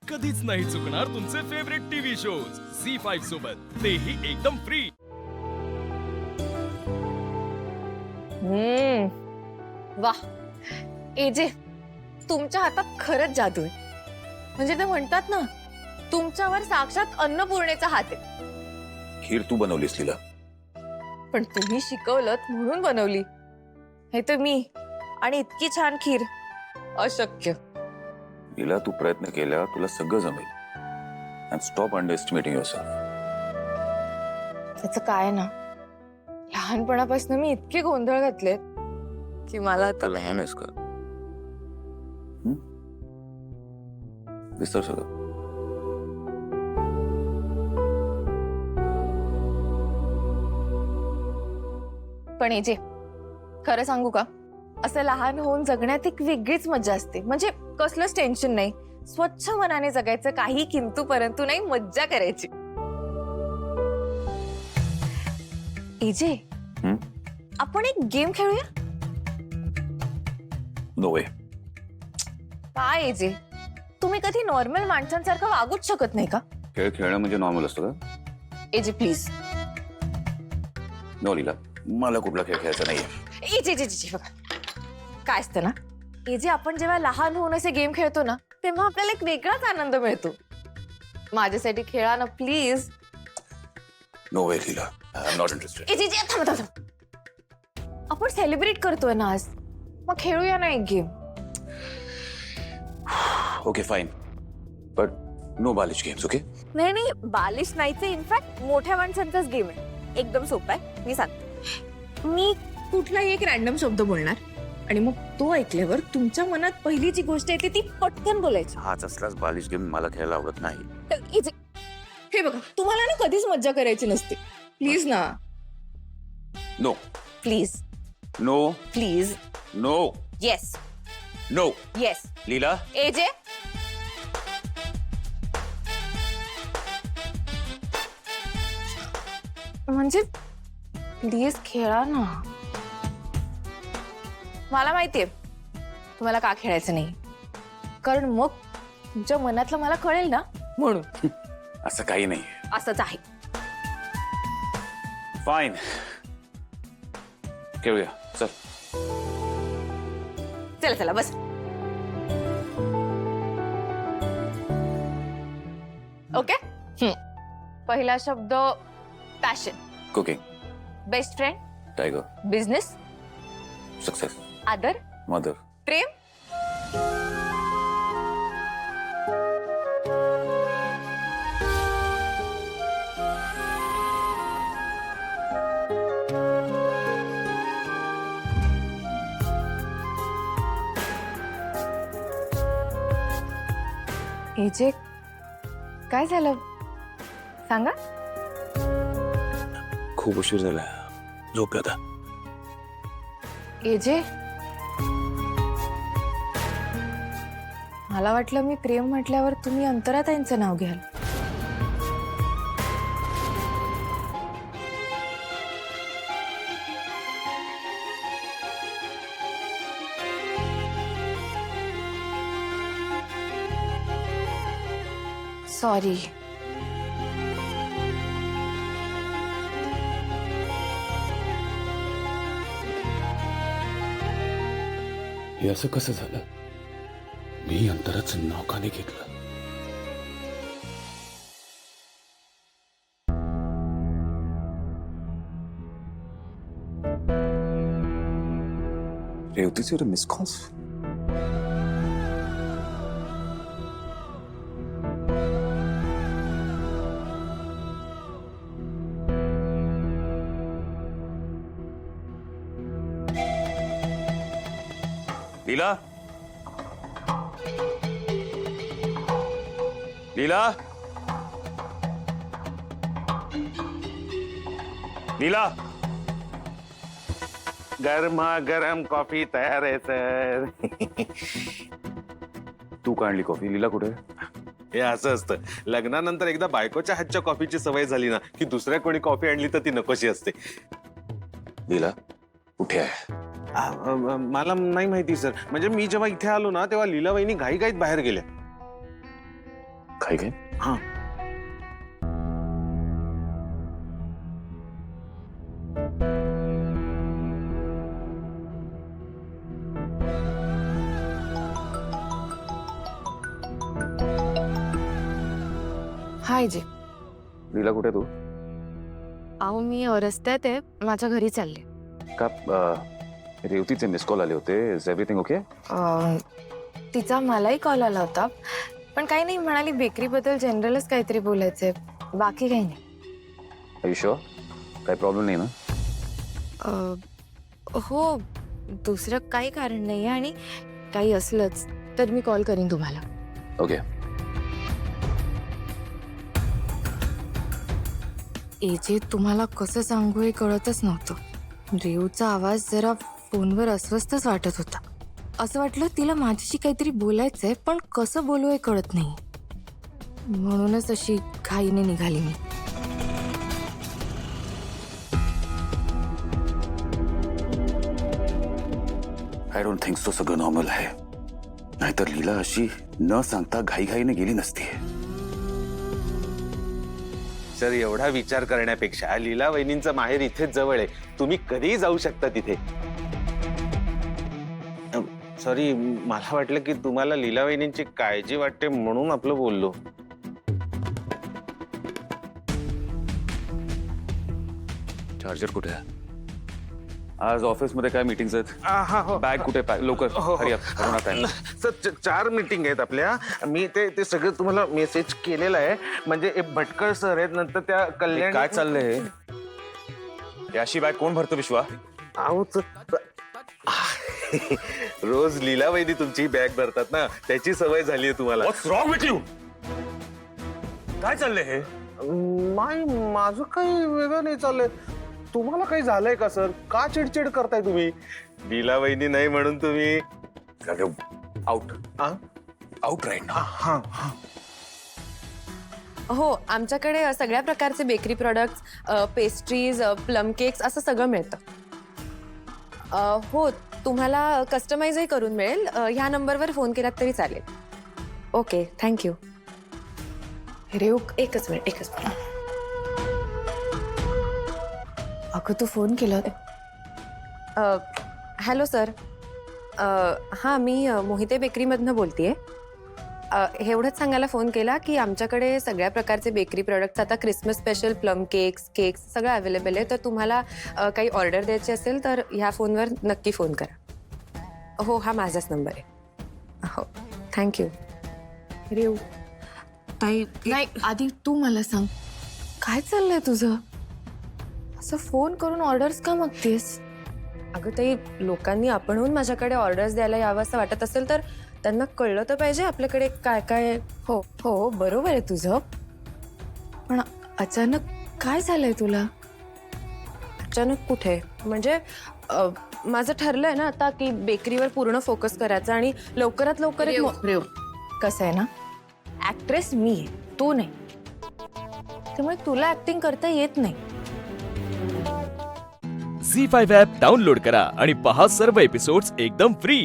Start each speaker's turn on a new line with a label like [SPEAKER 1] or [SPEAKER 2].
[SPEAKER 1] कधीच नाही चुकणार तुमचे फेवरेट टीव्ही शोज झी5 सोबत, तेही एकदम फ्री.
[SPEAKER 2] वाह एजे, तुमच्या हातात खरंच जादू आहे. म्हणजे ते म्हणतात ना, तुमच्यावर साक्षात अन्नपूर्णेचा हात आहे.
[SPEAKER 3] खीर तू बनवलीस लीला.
[SPEAKER 2] पण तुम्ही शिकवलत म्हणून बनवली. हे तर मी आणि इतकी छान खीर अशक्य.
[SPEAKER 3] लीला तू प्रयत्न केला तुला सगळं जमेल. And stop under estimating yourself.
[SPEAKER 2] त्याचं काय ना, लहानपणापासून मी इतके गोंधळ घातलेत की मला आता
[SPEAKER 3] लहान आहेस का? विसर सगळं.
[SPEAKER 2] पण एजे, खरं सांगू का, असं लहान होऊन जगण्यात एक वेगळीच मजा असते. म्हणजे कसलंच टेन्शन नाही, स्वच्छ मनाने जगायचं, काही किंतु परंतु नाही, मज्जा करायची. एजे, आपण एक गेम खेळूया.
[SPEAKER 3] नो वे.
[SPEAKER 2] काय एजे, तुम्ही कधी नॉर्मल माणसांसारखं वागूच शकत नाही का?
[SPEAKER 3] खेळ खेळणं म्हणजे नॉर्मल असतं का?
[SPEAKER 2] AJ please.
[SPEAKER 3] नो लीला, मला कुठला खेळ खेळायचा नाहीये.
[SPEAKER 2] एजे जे जे बघा, काय असतं ना एजे, आपण जेव्हा लहान होऊन असे गेम खेळतो ना, तेव्हा आपल्याला एक वेगळाच आनंद मिळतो. माझ्यासाठी खेळा ना please.
[SPEAKER 3] No way Leela, I am not interested.
[SPEAKER 2] AJ जे थांबा थांबा, आपण सेलिब्रेट करतोय ना आज, मग खेळूया ना एक game.
[SPEAKER 3] Okay fine, but no बालिश गेम्स. ओके.
[SPEAKER 2] नाही नाही, बालिश नाहीच, इनफॅक्ट मोठ्या माणसांचाच गेम आहे. एकदम सोपा आहे, मी सांगते. मी कुठलाही एक रॅन्डम शब्द बोलणार आणि मग तो ऐकल्यावर तुमच्या मनात पहिली जी गोष्ट येते ती पटकन बोलायची.
[SPEAKER 3] हाच असलाच बालिश गेम मला खेळायला आवडत नाही.
[SPEAKER 2] तर इथे हे बघा, तुम्हाला ना कधीच मज्जा करायची नसते. प्लीज ना.
[SPEAKER 3] No
[SPEAKER 2] please
[SPEAKER 3] no
[SPEAKER 2] please.
[SPEAKER 3] No
[SPEAKER 2] yes
[SPEAKER 3] no.
[SPEAKER 2] Yes.
[SPEAKER 3] Leela,
[SPEAKER 2] AJ, म्हणजे प्लीज खेळा ना. मला माहितीये तुम्हाला का खेळायचं नाही, कारण मग तुमच्या मनातलं मला कळेल ना, म्हणून.
[SPEAKER 3] असं काही नाही.
[SPEAKER 2] असंच आहे.
[SPEAKER 3] फाईन, खेळूया. चल.
[SPEAKER 2] चला चला बस. ओके. पहिला शब्द passion.
[SPEAKER 3] Cooking.
[SPEAKER 2] Best friend.
[SPEAKER 3] Tiger.
[SPEAKER 2] Business.
[SPEAKER 3] Success.
[SPEAKER 2] आदर.
[SPEAKER 3] मदर.
[SPEAKER 2] प्रेम. एजे, काय झालं सांगा.
[SPEAKER 3] खूप उशीर झाला, झोप आता.
[SPEAKER 2] एजे, मला वाटलं मी प्रेम म्हटल्यावर तुम्ही अंतराताईंचं नाव घ्याल. सॉरी.
[SPEAKER 3] हे असं कसं झालं? मी अंतराचं नाव का नाही घेतलं? रेवतीचे मिस कॉल्स. लीला, लीला, लीला.
[SPEAKER 4] गरमा गरम कॉफी तयार आहे सर.
[SPEAKER 3] तू का आणली कॉफी? लीला कुठे?
[SPEAKER 4] हे असं असतं, लग्नानंतर एकदा बायकोच्या हातच्या कॉफीची सवय झाली ना की दुसऱ्या कोणी कॉफी आणली तर ती नकोशी असते.
[SPEAKER 3] लीला कुठे आहे?
[SPEAKER 4] मला नाही माहिती सर. म्हणजे मी जेव्हा इथे आलो ना तेव्हा लीला वहिनी घाईघाईत बाहेर गेल्या.
[SPEAKER 3] काय काय
[SPEAKER 4] हा.
[SPEAKER 2] हाय जे.
[SPEAKER 3] लीला कुठे तू
[SPEAKER 2] अहो मी रस्त्यात आहे, माझ्या घरी चालले.
[SPEAKER 3] का रेवतीचे मिस कॉल आले होते. Is everything okay?
[SPEAKER 2] तिचा मलाही कॉल आला होता, पण काही नाही, म्हणाली बेकरीबद्दल जनरलच काहीतरी बोलायचंय, बाकी काही नाही.
[SPEAKER 3] Are you sure? काही प्रॉब्लेम नाही ना?
[SPEAKER 2] हो, दुसरं काही कारण नाही आणि काही असलंच तर मी कॉल करीन तुम्हाला.
[SPEAKER 3] ओके.
[SPEAKER 2] एजे, तुम्हाला कसं सांगू हे कळतच नव्हतं. रेवचा आवाज जरा फोनवर अस्वस्थच वाटत होता. असं वाटलं तिला माझ्याशी काहीतरी बोलायचंय, पण कसं बोलू हे कळत नाही. म्हणूनच अशी घाईने निघाली मी.
[SPEAKER 3] I don't think so. सगळं नॉर्मल आहे. नाहीतर लीला अशी न सांगता घाईघाईने गेली नसती.
[SPEAKER 4] सर, एवढा विचार करण्यापेक्षा लीला वहिनींचं माहेर इथेच जवळ आहे, तुम्ही कधीही जाऊ शकता तिथे. सॉरी, मला वाटलं की तुम्हाला लीला वहिनींची काळजी वाटते म्हणून आपलं बोललो.
[SPEAKER 3] चार्जर कुठे आहे? आज ऑफिसमध्ये काय मीटिंग्स आहेत? बॅग कुठे? लवकर hurry up. Corona time.
[SPEAKER 4] Sir, 4 meeting आहेत आपल्या. मी ते सगळं तुम्हाला मेसेज केलेलं आहे. म्हणजे एक भटकळ सर आहेत, नंतर त्या कल्याण.
[SPEAKER 3] काय चाललंय हे? याशी बॅग कोण भरतं विश्वा?
[SPEAKER 4] अहो, रोज लीला वहिनी तुमची बॅग भरतात ना, त्याची सवय झाली आहे तुम्हाला.
[SPEAKER 3] व्हॉट्स रॉंग विथ यू? काय चाललंय हे?
[SPEAKER 4] माझं काही वेगळं नाही चाललंय. तुम्हाला काही झालंय का सर? का चिडचिड करताय तुम्ही? लीला वहिनी नाही म्हणून तुम्ही
[SPEAKER 3] आउट. आउट राईट ना.
[SPEAKER 4] हा.
[SPEAKER 2] हो, आमच्याकडे सगळ्या प्रकारचे bakery products, pastries, plum cakes असं सगळं मिळतं. हो, तुम्हाला कस्टमाइजही करून मिळेल. ह्या नंबरवर फोन केलात तरी चालेल. Okay, thank you. रेव, एकच मिनिट. अगं, तू फोन केला होता? Hello sir. हां, मी मोहिते बेकरीमधनं बोलतेय. एवढंच सांगायला फोन केला की आमच्याकडे सगळ्या प्रकारचे बेकरी प्रोडक्ट्स, आता क्रिसमस स्पेशल प्लम केक्स सगळं अवेलेबल आहे. तर तुम्हाला काही ऑर्डर द्यायची असेल तर ह्या फोनवर नक्की फोन करा. हो, हा माझाच नंबर आहे. हो, थँक्यू. रेव ताई, नाही, आधी तू मला सांग, काय चाललंय तुझं? असं फोन करून ऑर्डर्स का मागतेस? अगं ताई, लोकांनी आपणहून माझ्याकडे ऑर्डर्स द्यायला यावं असं वाटत असेल तर त्यांना कळलं तर पाहिजे आपल्याकडे काय काय. हो, बरोबर आहे तुझं, पण अचानक काय झालंय तुला? अचानक कुठे? म्हणजे माझं ठरलंय ना आता की बेकरीवर पूर्ण फोकस करायचा आणि लवकरात लवकर. रेव, कसं आहे ना, ऍक्ट्रेस मी आहे, तू नाही. त्यामुळे तुला ऍक्टिंग करता येत नाही.
[SPEAKER 1] झी5 ॲप डाउनलोड करा आणि पहा सर्व एपिसोड्स एकदम फ्री.